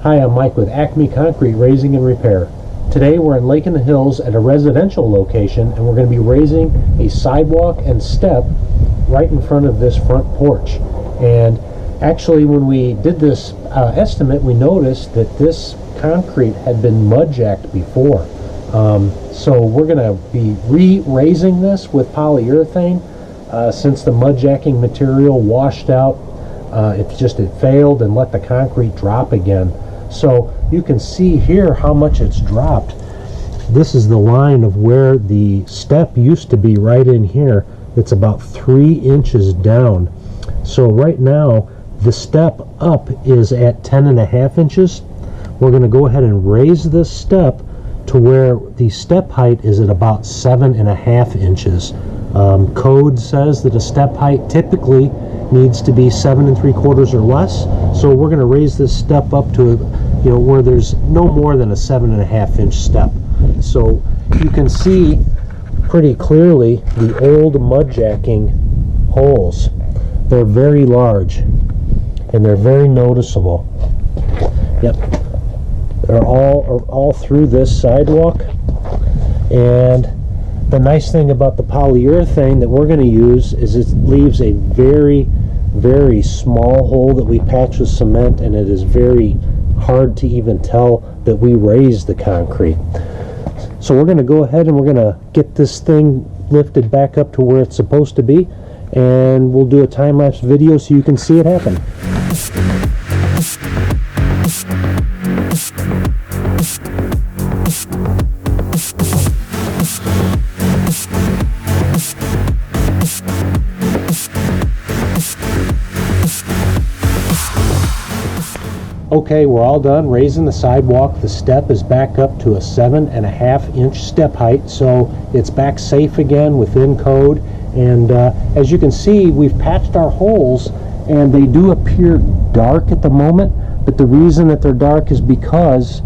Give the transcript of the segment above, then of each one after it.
Hi, I'm Mike with Acme Concrete Raising and Repair. Today we're in Lake in the Hills at a residential location, and we're going to be raising a sidewalk and step right in front of this front porch. And actually, when we did this estimate, we noticed that this concrete had been mudjacked before. So we're going to be re-raising this with polyurethane since the mudjacking material washed out. It failed and let the concrete drop again. So you can see here how much it's dropped. This is the line of where the step used to be, right in here. It's about 3 inches down. So right now the step up is at 10.5 inches. We're going to go ahead and raise this step to where the step height is at about 7.5 inches. Code says that a step height typically needs to be 7 3/4 or less. So we're going to raise this step up to where there's no more than a 7.5 inch step. So you can see pretty clearly the old mudjacking holes. They're very large and they're very noticeable. Yep, they're all through this sidewalk. And the nice thing about the polyurethane that we're going to use is it leaves a very, very small hole that we patch with cement, and it is very hard to even tell that we raised the concrete. So we're going to go ahead and we're going to get this thing lifted back up to where it's supposed to be, and we'll do a time-lapse video so you can see it happen. Okay, we're all done raising the sidewalk. The step is back up to a 7.5 inch step height, so it's back safe again within code. And as you can see, we've patched our holes, and they do appear dark at the moment, but the reason that they're dark is because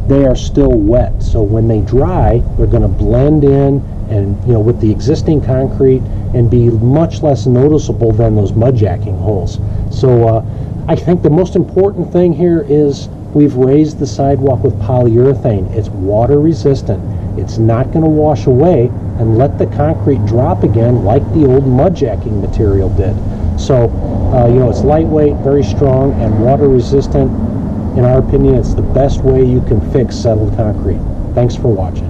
they are still wet. So when they dry, they're going to blend in and with the existing concrete and be much less noticeable than those mudjacking holes. So I think the most important thing here is we've raised the sidewalk with polyurethane. It's water resistant. It's not going to wash away and let the concrete drop again like the old mudjacking material did. So it's lightweight, very strong, and water resistant. In our opinion, it's the best way you can fix settled concrete. Thanks for watching.